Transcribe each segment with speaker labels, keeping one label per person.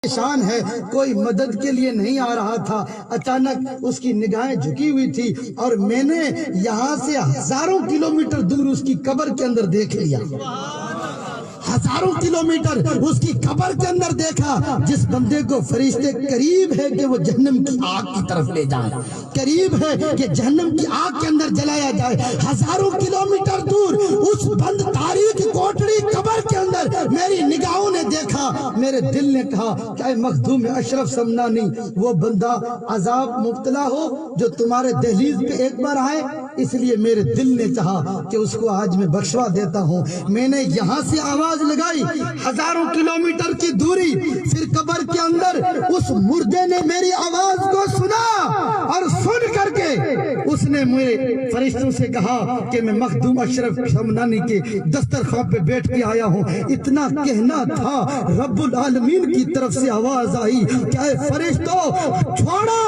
Speaker 1: پریشان ہے، کوئی مدد کے لیے نہیں آ رہا تھا۔ اچانک اس کی نگاہیں جھکی ہوئی تھی اور میں نے یہاں سے ہزاروں کلومیٹر دور اس کی قبر کے اندر دیکھ لیا، ہزاروں کلومیٹر اس کی قبر کے اندر دیکھا۔ جس بندے کو فرشتے قریب ہے کہ وہ جہنم کی آگ کی طرف لے جائے، قریب ہے کہ جہنم کی آگ کے اندر جلایا جائے، ہزاروں کلومیٹر دور اس بند تاریخ کوٹڑی قبر کے اندر میری نگاہوں نے دیکھا۔ میرے دل نے کہا کہ اے مخدوم اشرف سمنانی، وہ بندہ عذاب مبتلا ہو جو تمہارے دہلیز پہ ایک بار آئے، اس لیے میرے دل نے چاہا کہ اس کو آج میں بخشوا دیتا ہوں۔ میں نے یہاں سے آواز لگائی، ہزاروں کلومیٹر کی دوری، پھر قبر کے اندر اس مردے نے میری آواز کو سنا اور سن کر کے اس نے میرے فرشتوں سے کہا کہ میں مخدوم اشرف سمنانی کے دسترخوان پہ بیٹھ کے آیا ہوں۔ اتنا کہنا تھا، رب العالمین کی طرف سے آواز آئی کہ اے فرشتوں، چھوڑو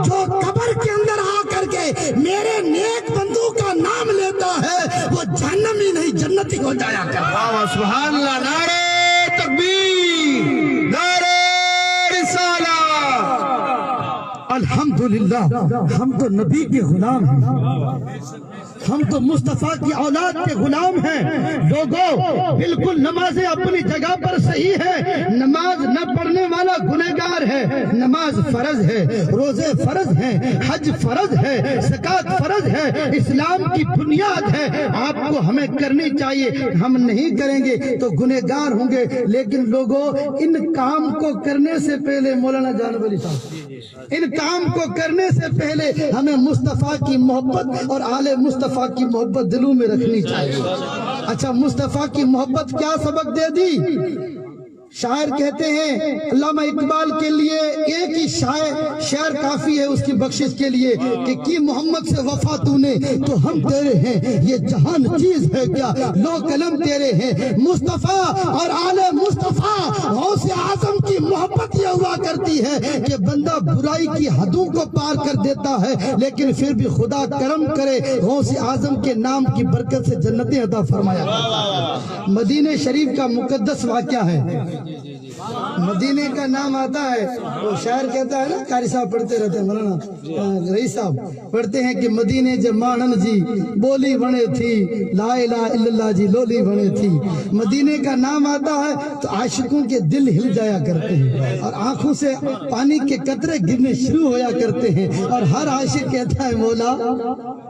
Speaker 1: جو قبر کے اندر آ کر کے میرے نیک بندوں کا نام لیتا ہے وہ جہنم ہی نہیں جنتی ہو جایا کرتا۔
Speaker 2: سبحان اللہ، نعرہ تکبیر، نعرہ رسالہ۔
Speaker 1: الحمدللہ، ہم تو نبی کے غلام ہیں، ہم تو مصطفیٰ کی اولاد کے غلام ہیں۔ لوگوں، بالکل نمازیں اپنی جگہ پر صحیح ہے، نماز نہ پڑھنے والا گنہگار ہے۔ نماز فرض ہے، روزے فرض ہیں، حج فرض ہے، زکوٰۃ فرض ہے، اسلام کی بنیاد ہے، آپ کو ہمیں کرنی چاہیے۔ ہم نہیں کریں گے تو گنہگار ہوں گے۔ لیکن لوگوں، ان کام کو کرنے سے پہلے مولانا جان ولی صاحب، ان کام کو کرنے سے پہلے ہمیں مصطفیٰ کی محبت اور آل مصطفیٰ کی محبت دلوں میں رکھنی چاہیے۔ اچھا، مصطفیٰ کی محبت کیا سبق دے دی؟ شاعر کہتے ہیں، علامہ اقبال کے لیے ایک ہی شعر کافی ہے اس کی بخشش کے لیے کہ کی محمد سے وفا تو نے تو ہم تیرے ہیں، یہ جہان چیز ہے کیا لو قلم تیرے ہیں۔ مصطفیٰ اور آل مصطفیٰ، غوث اعظم کی محبت یہ ہوا کرتی ہے کہ بندہ برائی کی حدوں کو پار کر دیتا ہے، لیکن پھر بھی خدا کرم کرے غوث اعظم کے نام کی برکت سے جنتیں عطا فرمایا کرتا ہے۔ مدینہ شریف کا مقدس واقعہ ہے، مدینے کا نام آتا ہے، وہ شاعر کہتا ہے نا، قاری صاحب پڑھتے رہتے ہیں، مولانا رئیس صاحب پڑھتے ہیں کہ مدینے جمانن جی بولی بنے تھی، لا الہ الا اللہ جی لولی بنے تھی۔ مدینے کا نام آتا ہے تو عاشقوں کے دل ہل جایا کرتے ہیں اور آنکھوں سے پانی کے قطرے گرنے شروع ہویا کرتے ہیں، اور ہر عاشق کہتا ہے مولا،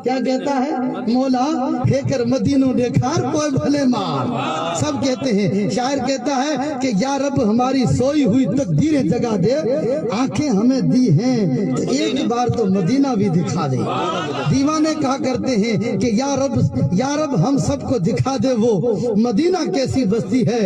Speaker 1: کیا کہتا ہے؟ مولا ہے کر مدینوں دیکھار کوئی بھلے مار۔ سب کہتے ہیں، شاعر کہتا ہے کہ یا رب ہماری سوئی ہوئی تقدیریں جگا دے، آنکھیں ہمیں دی ہیں تو ایک بار تو مدینہ بھی دکھا دے۔ دیوانے کہا کرتے ہیں کہ یا رب ہم سب کو دکھا دے وہ مدینہ کیسی بستی ہے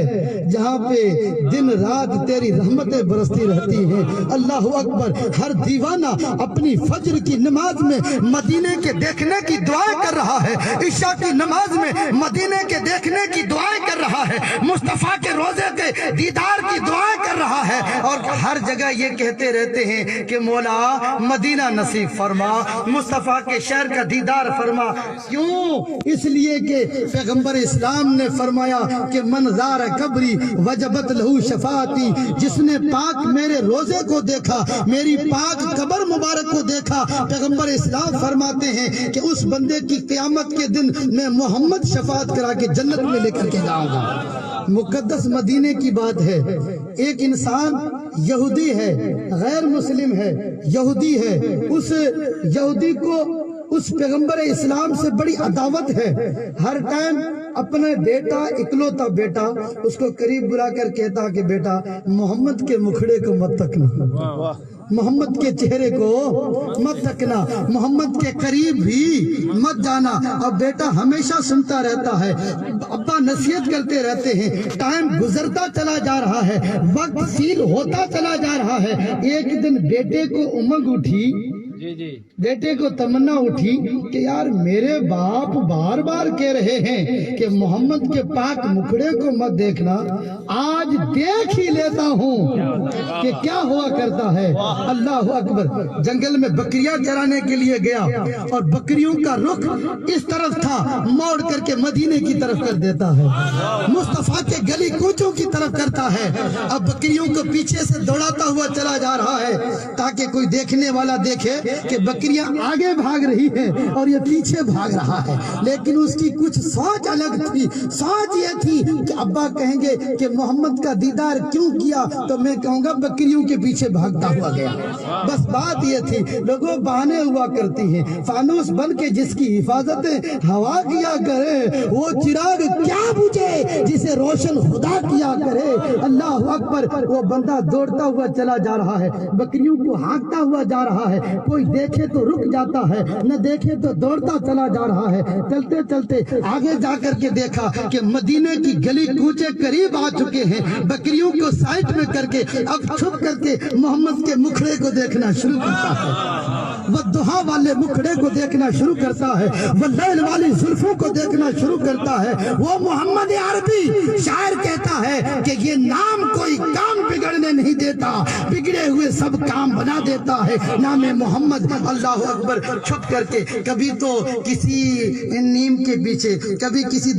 Speaker 1: جہاں پہ دن رات تیری رحمتیں برستی رہتی ہیں۔ اللہ اکبر۔ ہر دیوانہ اپنی فجر کی نماز میں مدینے کے دیکھنے کی دعائیں کر رہا ہے، عشاء کی نماز میں مدینے کے دیکھنے کی دعائیں کر رہا ہے، مصطفیٰ کے روزے کے دیدار کی دعائیں کر رہا ہے، اور ہر جگہ یہ کہتے رہتے ہیں کہ مولا مدینہ نصیب فرما، مصطفیٰ کے شہر کا دیدار فرما۔ کیوں؟ اس لیے کہ پیغمبر اسلام نے فرمایا کہ من زار قبری وجبت لہو شفاعتی، جس نے پاک میرے روزے کو دیکھا، میری پاک قبر مبارک کو دیکھا، پیغمبر اسلام فرماتے ہیں کہ اس بندے کی قیامت کے دن میں محمد شفاعت کرا کے جنت میں لے کر کے جاؤں گا۔ مقدس مدینے کی بات ہے۔ ایک انسان یہودی ہے، غیر مسلم ہے، یہودی ہے، اس یہودی کو اس پیغمبر اسلام سے بڑی عداوت ہے۔ ہر ٹائم اپنے بیٹا، اکلوتا بیٹا، اس کو قریب بلا کر کہتا کہ بیٹا محمد کے مکھڑے کو مت تکنا، محمد کے چہرے کو مت تکنا، محمد کے قریب بھی مت جانا۔ اب بیٹا ہمیشہ سنتا رہتا ہے، ابا نصیحت کرتے رہتے ہیں، ٹائم گزرتا چلا جا رہا ہے، وقت سیل ہوتا چلا جا رہا ہے۔ ایک دن بیٹے کو امنگ اٹھی بیٹے کو تمنا اٹھی کہ یار میرے باپ بار بار کہہ رہے ہیں کہ محمد کے پاک مکھڑے کو مت دیکھنا، آج دیکھ ہی لیتا ہوں کہ کیا ہوا کرتا ہے۔ اللہ اکبر۔ جنگل میں بکریاں چرانے کے لیے گیا اور بکریوں کا رخ اس طرف تھا، موڑ کر کے مدینے کی طرف کر دیتا ہے، مصطفیٰ کے گلی کوچوں کی طرف کرتا ہے۔ اب بکریوں کو پیچھے سے دوڑاتا ہوا چلا جا رہا ہے تاکہ کوئی دیکھنے والا دیکھے کہ بکریاں آگے بھاگ رہی ہیں اور یہ پیچھے بھاگ رہا ہے، لیکن اس کی کچھ سوچ الگ تھی۔ سوچ یہ تھی کہ ابا کہیں گے کہ محمد کا دیدار کیوں کیا، تو میں کہوں گا بکریوں کے پیچھے بھاگتا ہوا گیا۔ بس بات یہ تھی، لوگوں بہانے ہوا کرتی ہیں، فانوس بن کے جس کی حفاظت ہوا کیا کرے وہ چراغ کیا بجھے جسے روشن خدا کیا کرے۔ اللہ اکبر۔ وہ بندہ دوڑتا ہوا چلا جا رہا ہے، بکریوں کو ہانکتا ہوا جا رہا ہے، کوئی دیکھے تو رک جاتا ہے، نہ دیکھے تو دوڑتا چلا جا رہا ہے۔ چلتے چلتے آگے جا کر کے دیکھا کہ مدینے کی گلی کوچے قریب آ چکے ہیں۔ بکریوں کو سائڈ میں کر کے اب چھپ کر کے محمد کے مکھڑے کو دیکھنا شروع کرتا ہے، وہ دہا والے مکھڑے کو دیکھنا شروع کرتا ہے، وہ لیل والی زلفوں کو دیکھنا شروع کرتا ہے۔ وہ محمد عربی شاعر کہتا ہے کہ یہ نام کوئی کام بگڑنے نہیں دیتا، بگڑے ہوئے سب کام بنا دیتا ہے نام محمد۔ اللہ اکبر۔ چھپ کر کے کبھی تو کسی نیم کے پیچھے، کبھی کسی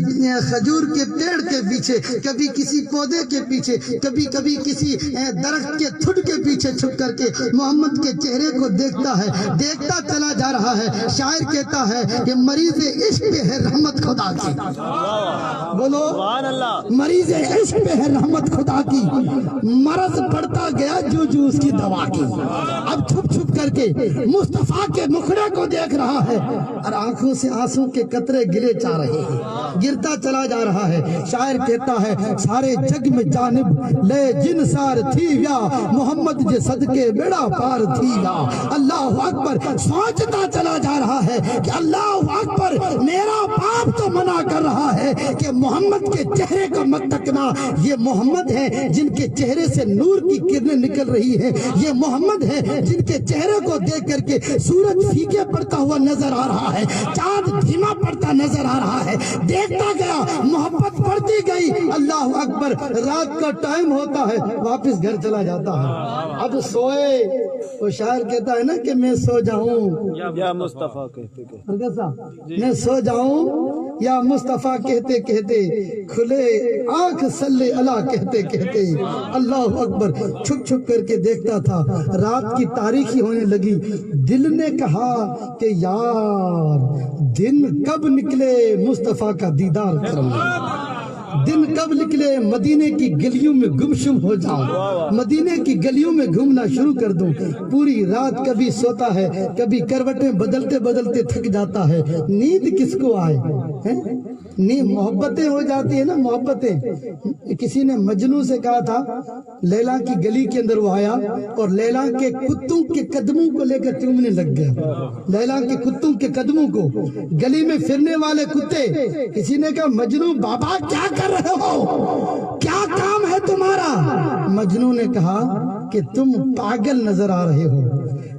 Speaker 1: کھجور کے پیڑ کے پیچھے، کبھی کسی پودے کے پیچھے، کبھی کبھی کسی درخت کے تھڈ کے پیچھے چھپ کر کے محمد کے چہرے کو دیکھتا ہے، دیکھتا چلا جا رہا ہے۔ شاعر کہتا ہے کہ مریض عشق پہ ہے رحمت خدا کی، بولو مریض عشق پہ ہے رحمت خدا کی، مرض پڑتا گیا جو جو اس کی دوا کی۔ اب چھپ چھپ کر کے مصطفیٰ کے مکھڑے کو دیکھ رہا ہے اور آنکھوں سے آنسوں کے قطرے گرے جا رہے ہیں، گرتا چلا جا رہا ہے۔ شاعر کہتا ہے سارے جگ میں جانب لے جن سار تھی یا محمد جے صدقے بیڑا پار تھی یا۔ اللہ اکبر۔ سوچتا چلا جا رہا ہے کہ اللہ اکبر، میرا باپ تو منع کر رہا ہے کہ محمد کے چہرے کو مت تکنا، یہ محمد ہے جن کے چہرے سے نور کی کرنیں نکل رہی ہیں، یہ محمد ہے جن کے چہرے کو دیکھ کر کے سورج پھیکے پڑتا ہوا نظر آ رہا ہے، چاند دھیما پڑتا نظر آ رہا ہے۔ دیکھتا گیا، محبت بڑھتی گئی۔ اللہ اکبر۔ رات کا ٹائم ہوتا ہے، واپس گھر چلا جاتا ہے۔ اب سوئے، وہ شاعر کہتا ہے نا کہ میں سو جاؤں
Speaker 3: یا مصطفیٰ کہتے
Speaker 1: میں سو جاؤں یا مصطفیٰ کہتے کہتے، کھلے آنکھ صلی اللہ کہتے کہتے۔ اللہ اکبر۔ چھپ چھپ کر کے دیکھتا تھا، رات کی تاریخی ہونے لگی۔ دل نے کہا کہ یار دن کب نکلے مصطفیٰ کا دیدار کروں، دن کب نکلے مدینے کی گلیوں میں گمشم ہو جاؤں، مدینے کی گلیوں میں گھومنا شروع کر دوں۔ پوری رات کبھی سوتا ہے، کبھی کروٹیں بدلتے بدلتے تھک جاتا ہے۔ نیند کس کو آئے، نیند محبتیں ہو جاتی ہیں نا، محبتیں۔ کسی نے مجنوں سے کہا تھا، لیلا کی گلی کے اندر وہ آیا اور لیلا کے کتوں کے قدموں کو لے کر چومنے لگ گیا، لیلا کے کتوں کے قدموں کو، گلی میں پھرنے والے کتے۔ کسی نے کہا مجنوں بابا کیا کر رہے ہو، کیا کام ہے تمہارا؟ مجنوں نے کہا کہ تم پاگل نظر آ رہے ہو،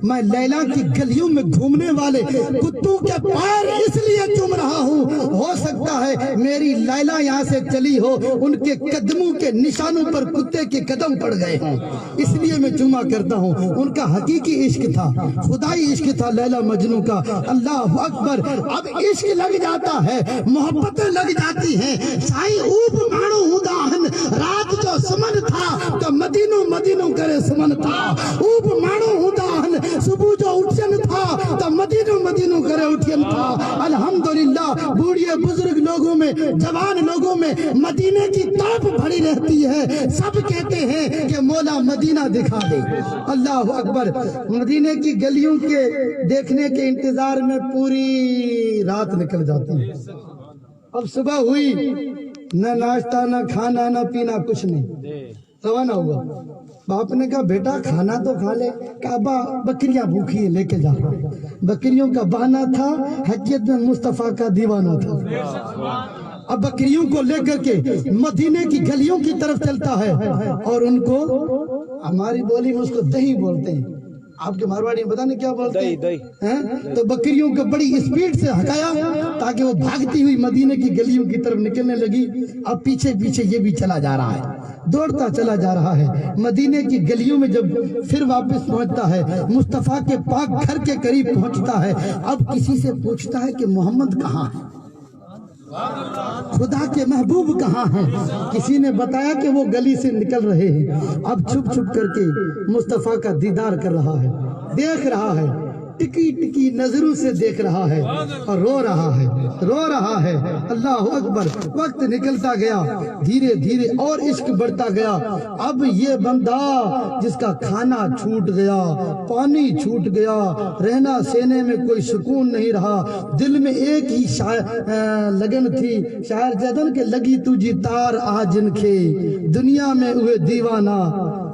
Speaker 1: میں لیلا کی گلیوں میں گھومنے والے کتوں کے پیر اس لیے چوم رہا ہوں، ہو سکتا ہے میری لیلا یہاں سے چلی ہو، ان کے قدموں کے نشانوں پر کتے کے قدم پڑ گئے ہوں، اس لیے میں چوما کرتا ہوں۔ ان کا حقیقی عشق تھا، خدائی عشق تھا لیلا مجنوں کا۔ اللہ اکبر۔ اب عشق لگ جاتا ہے، محبتیں لگ جاتی ہیں۔ سائی اوپ مانو ہداہن، رات جو سمن تھا تو مدینوں مدینوں کرے سمن تھا، اوپ مانو ہداہن، صبح جو اٹھن تھا تو مدینوں مدینوں کرے اٹھن تھا۔ الحمدللہ بوڑھے بزرگ لوگوں میں، جوان لوگوں میں مدینے کی طرف بھری رہتی ہے۔ سب کہتے ہیں کہ مولا مدینہ دکھا دے۔ اللہ اکبر۔ مدینے کی گلیوں کے دیکھنے کے انتظار میں پوری رات نکل جاتی ہے۔ اب صبح ہوئی، نہ ناشتہ نہ کھانا نہ پینا، کچھ نہیں، روانہ ہوا۔ باپ نے کہا بیٹا کھانا تو کھا لے، کہا ابا بکریاں بھوکھی ہیں لے کے جا۔ بکریوں کا بہانہ تھا، حقیقت میں مصطفیٰ کا دیوانہ تھا۔ اب بکریوں کو لے کر کے مدینے کی گلیوں کی طرف چلتا ہے اور ان کو، ہماری بولی میں اس کو دہی بولتے ہیں، آپ کے مارواڑی میں پتہ نہیں کیا بولتے ہیں، تو بکریوں کو بڑی اسپیڈ سے ہٹایا تاکہ وہ بھاگتی ہوئی مدینے کی گلیوں کی طرف نکلنے لگی. اب پیچھے پیچھے یہ بھی چلا جا رہا ہے، دوڑتا چلا جا رہا ہے. مدینے کی گلیوں میں جب پھر واپس پہنچتا ہے، مصطفیٰ کے پاک گھر کے قریب پہنچتا ہے. اب کسی سے پوچھتا ہے کہ محمد کہاں ہے، خدا کے محبوب کہاں ہیں؟ کسی نے بتایا کہ وہ گلی سے نکل رہے ہیں. اب چھپ چھپ کر کے مصطفیٰ کا دیدار کر رہا ہے، دیکھ رہا ہے، ٹکی ٹکی نظروں سے دیکھ رہا ہے اور رو رہا ہے، رو رہا ہے. اللہ اکبر. وقت نکلتا گیا، دھیرے دھیرے اور عشق بڑھتا گیا. اب یہ بندہ جس کا کھانا چھوٹ گیا، پانی چھوٹ گیا، رہنا سینے میں کوئی سکون نہیں رہا، دل میں ایک ہی لگن تھی. شاعر جدن کے لگی تجھی تار آ جن کے دنیا میں ہوئے دیوانہ.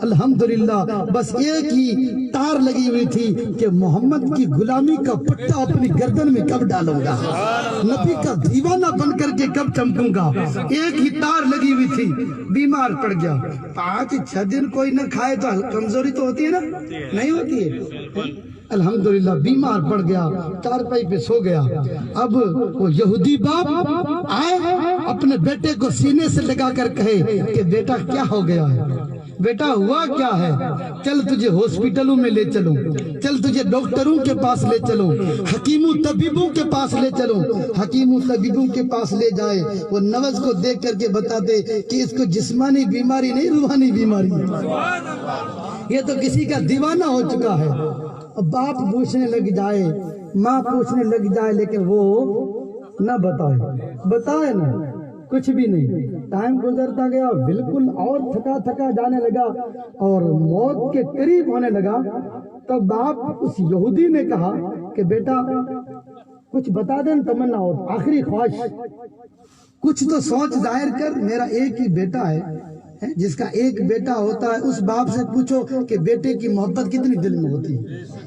Speaker 1: الحمدللہ بس ایک ہی تار لگی ہوئی تھی کہ محمد کی غلامی کا پٹا اپنی گردن میں کب ڈالوں گا، نبی کا دیوانہ بن کر کے کب چمکوں گا. ایک ہی تار لگی ہوئی تھی. بیمار پڑ گیا. 5-6 دن کوئی نہ کھائے تو کمزوری تو ہوتی ہے نا، نہیں ہوتی ہے. الحمدللہ بیمار پڑ گیا، چارپائی پہ سو گیا. اب وہ یہودی باپ آئے، اپنے بیٹے کو سینے سے لگا کر کہے کہ بیٹا کیا ہو گیا ہے، بیٹا ہوا کیا ہے، چل تجھے ہاسپٹلوں میں لے چلوں، چل تجھے ڈاکٹروں کے پاس لے چلوں، حکیموں طبیبوں کے پاس لے چلوں. حکیموں طبیبوں کے پاس لے جائے. وہ نوز کو دیکھ کر کے بتاتے کہ اس کو جسمانی بیماری نہیں، روحانی بیماری ہے، یہ تو کسی کا دیوانہ ہو چکا ہے. اب باپ پوچھنے لگ جائے، ماں پوچھنے لگ جائے، لیکن وہ نہ بتائے نہ کچھ بھی نہیں. ٹائم گزرتا گیا، بالکل اور تھکا تھکا جانے لگا اور موت کے قریب ہونے لگا. تب باپ اس یہودی نے کہا کہ بیٹا کچھ بتا دیں، تمنا ہو، آخری خواہش، کچھ تو سوچ ظاہر کر. میرا ایک ہی بیٹا ہے، جس کا ایک بیٹا ہوتا ہے اس باپ سے پوچھو کہ بیٹے کی محبت کتنی دل میں ہوتی ہے.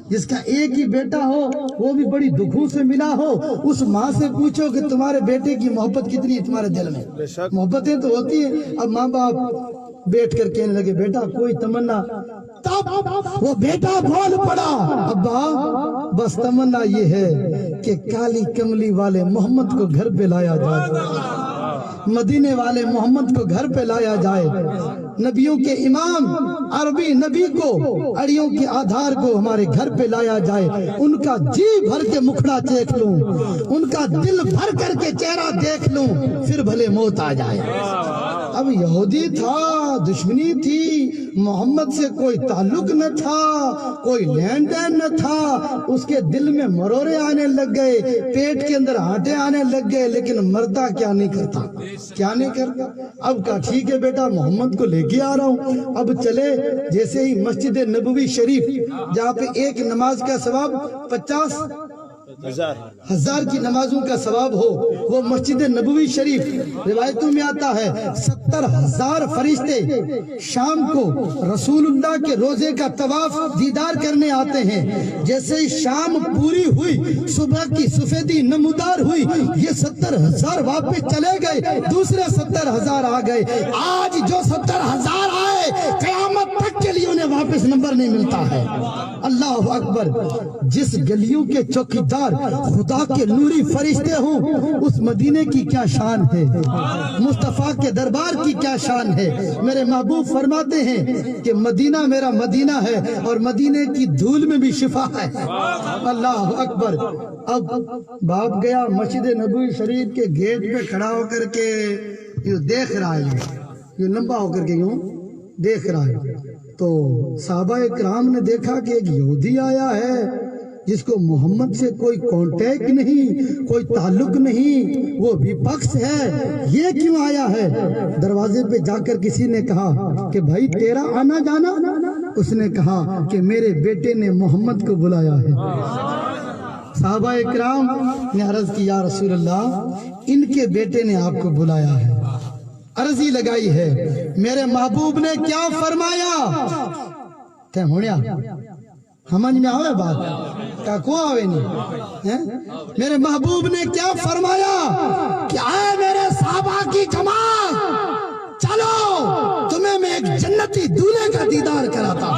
Speaker 1: جس کا ایک ہی بیٹا ہو وہ بھی بڑی دکھوں سے ملا ہو، اس ماں سے پوچھو کہ تمہارے بیٹے کی محبت کتنی ہے تمہارے دل میں. محبتیں تو ہوتی ہیں. اب ماں باپ بیٹھ کر کہنے لگے بیٹا کوئی تمنا. تب وہ بیٹا بول پڑا، ابا بس تمنا یہ ہے کہ کالی کملی والے محمد کو گھر پہ لایا جائے، مدینے والے محمد کو گھر پہ لایا جائے. نبیوں کے امام عربی نبی کو، اڑیوں کے آدھار کو ہمارے گھر پہ لایا جائے. ان کا جی بھر کے مکھڑا چیک لوں، ان کا دل بھر کر کے چہرہ دیکھ لوں، پھر بھلے موت آ جائے. اب یہودی تھا، دشمنی تھی، محمد سے کوئی تعلق نہ تھا، کوئی لین دین نہ تھا. اس کے دل میں مرورے آنے لگ گئے، پیٹ کے اندر آٹے آنے لگ گئے، لیکن مردہ کیا نہیں کرتا، کیا نہیں کرتا. اب کہا ٹھیک ہے بیٹا محمد کو لے کے آ رہا ہوں. اب چلے. جیسے ہی مسجد نبوی شریف جہاں پہ ایک نماز کا ثواب 50,000 کی نمازوں کا ثواب ہو، وہ مسجد نبوی شریف، روایتوں میں آتا ہے 70,000 فرشتے شام کو رسول اللہ کے روزے کا طواف دیدار کرنے آتے ہیں. جیسے ہی شام پوری ہوئی، صبح کی سفیدی نمودار ہوئی، یہ 70,000 واپس چلے گئے، دوسرے 70,000 آ گئے. آج جو 70,000 آئے قیامت تک کے لیے انہیں واپس نمبر نہیں ملتا ہے. اللہ اکبر. جس گلیوں کے چوکیدار خدا کے نوری فرشتے ہوں، اس مدینے کی کیا شان ہے، مصطفیٰ کے دربار کی کیا شان ہے. میرے محبوب فرماتے ہیں کہ مدینہ میرا مدینہ ہے اور مدینے کی دھول میں بھی شفا ہے. اللہ اکبر. اب باپ گیا مسجد نبوی شریف کے گیٹ پہ کھڑا ہو کر کے یوں دیکھ رہا ہے، یوں لمبا ہو کر کے یوں دیکھ رہا ہے. تو صحابہ کرام نے دیکھا کہ ایک یہودی آیا ہے جس کو محمد سے کوئی کانٹیکٹ نہیں، کوئی تعلق نہیں، وہ بھی پکس ہے، یہ کیوں آیا ہے. دروازے پہ جا کر کسی نے کہا کہ بھائی تیرا آنا جانا. اس نے کہا کہ میرے بیٹے نے محمد کو بلایا ہے. صحابہ اکرام نے عرض کی یا رسول اللہ ان کے بیٹے نے آپ کو بلایا ہے. عرضی لگائی ہے. میرے محبوب نے کیا فرمایا؟ کہ ہونیا سمجھ میں آوے بات کیا کو آوے نہیں. میرے محبوب نے کیا فرمایا کہ آئے میرے صحابہ کی جماعت، چلو تمہیں میں ایک جنتی دولہے کا دیدار کراتا ہوں.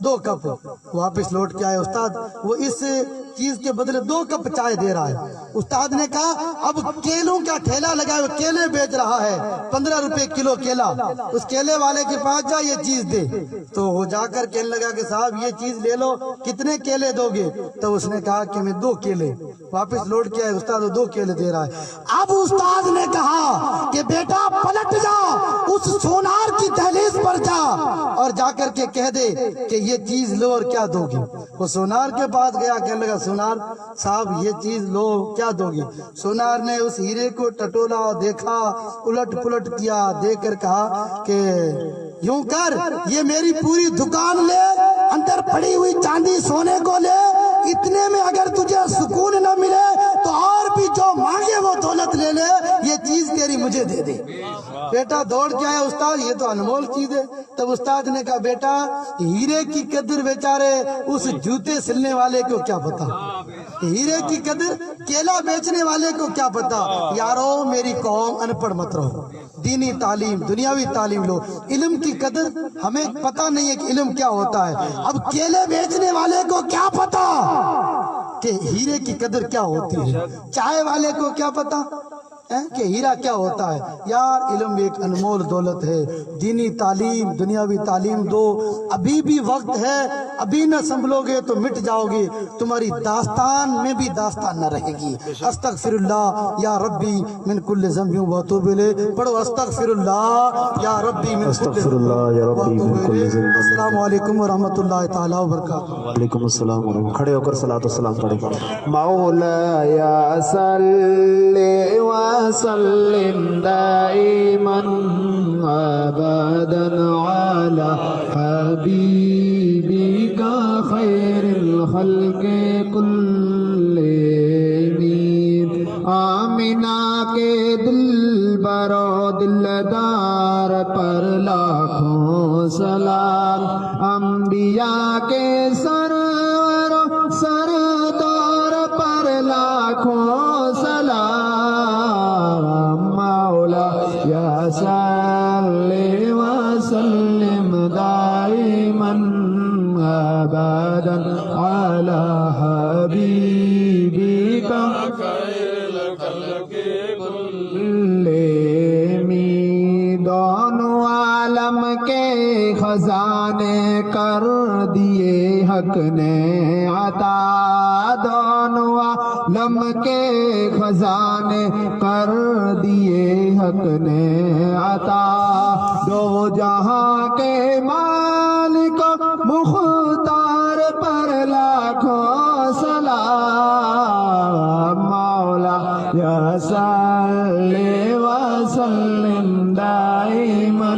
Speaker 1: 2 کپ واپس لوٹ کے آئے استاد، وہ اس چیز کے بدلے 2 کپ چائے دے رہا ہے۔ استاد نے کہا اب کیلوں کا ٹھیلا لگا ہے، کیلے بیچ رہا ہے، 15 روپے کلو کیلا، اس کیلے والے کے پاس جا یہ چیز دے۔ تو وہ جا کر کہنے لگا کہ صاحب یہ چیز لے لو، کتنے کیلے دو گے؟ تو اس نے کہا کہ میں 2 کیلے۔ واپس لوٹ کے آئے، استاد 2 کیلے دے رہا ہے۔ اب استاد نے کہا کہ بیٹا پلٹ جا، اس سونار کی دہلیز پر جا اور جا کر کے کہہ دے کہ یہ چیز لو اور کیا دو گے۔ وہ سونار کے پاس گیا، کہنے لگا سونار صاحب یہ چیز لو کیا دو گے؟ سونار نے اس ہیرے کو ٹٹولا، دیکھا، الٹ پلٹ کیا، دیکھ کر کہا کہ یوں کر، یہ میری پوری دکان لے، اندر پڑی ہوئی چاندی سونے کو لے، اتنے میں اگر تجھے سکون نہ ملے تو اور بھی جو مانگے وہ دولت لے لے، یہ چیز تیری مجھے دے دے۔ بیٹا دوڑ کے آیا، استاد یہ تو انمول چیز ہے۔ تب استاد نے کہا بیٹا ہیرے کی قدر بیچارے اس جوتے سلنے والے کو کیا پتا، ہیرے کی قدر کیلا بیچنے والے کو کیا پتا۔ یارو میری قوم ان پڑھ مت رہو، دینی تعلیم، دنیاوی تعلیم لو۔ علم کی قدر ہمیں پتہ نہیں ہے کہ علم کیا ہوتا ہے۔ اب کیلے بیچنے والے کو کیا پتا کہ ہیرے کی قدر کیا ہوتی ہے، چائے والے کو کیا پتا کہ ہیرا کیا ہوتا ہے۔ یار علم ایک انمول دولت ہے، دینی تعلیم، دنیاوی تعلیم دو، ابھی بھی وقت ہے، ابھی نہ سنبھلو گے تو مٹ جاؤ گے، تمہاری داستان میں بھی داستان نہ رہے گی۔ استغفر اللہ یا ربی من کل ذنب و اتوب الیہ، پڑھو استغفر اللہ یا ربی من کل ذنب۔ السلام علیکم ورحمۃ اللہ تعالی وبرکاتہ۔
Speaker 3: وعلیکم السلام ورحمۃ اللہ۔ کھڑے ہو کر صلاۃ و سلام پڑھیں۔ مولایا صلی وسلم دائما ابدا علی حبیبک خیر الخلق کلہم۔ آمنہ کے دل برو دلدار پر لاکھوں سلام، انبیاء کے سرور و سردار پر لاکھوں سلام۔ مولا یا صلی وسلم دائما ابدا علی حبیبک دونوں عالم کے خزانے کر دیے حق نے عطا، دونوں عالم کے خزانے کر دیے حق نے عطا، دو جہاں کے مالک مختار پر لاکھوں سلام۔ مولا یا صلی وسلم دائما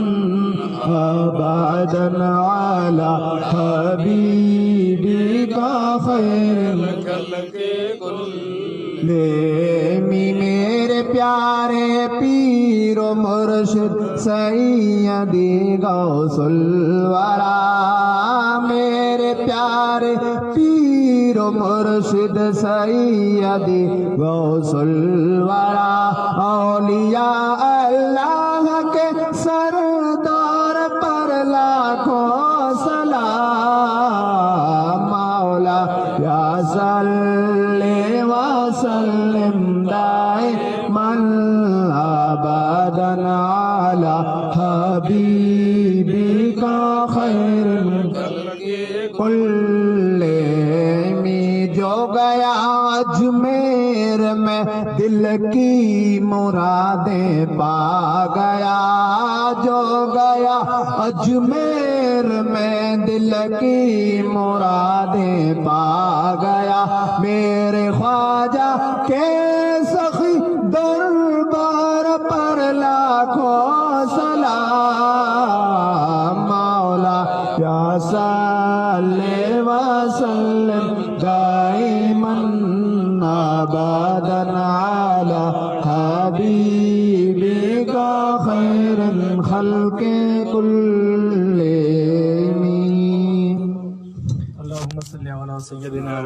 Speaker 3: ابدا علی حبیبک خیر الخلق کلہم۔ میرے پیارے پیر و مرشد سیدی غوث الورا، میرے پیارے پیر و مرشد سیدی غوث الورا، اولیاء اللہ کے سردار پر لاکھوں سلام۔ مولا یا صلی وسلم دائما ابدا علی حبیبک خیر الخلق کلہم۔ جو گیا اجمیر میں دل کی مرادیں پا گیا، جو گیا اجمیر میں دل کی مرادیں پا گیا، میرے خواجہ کے سخی دربار پر لاکھوں سلام۔ مولا یا صلی وسلم دائما ابدا علی حبیبک خیر الخلق کلہم۔
Speaker 4: اللہم صلی علی سیدنا و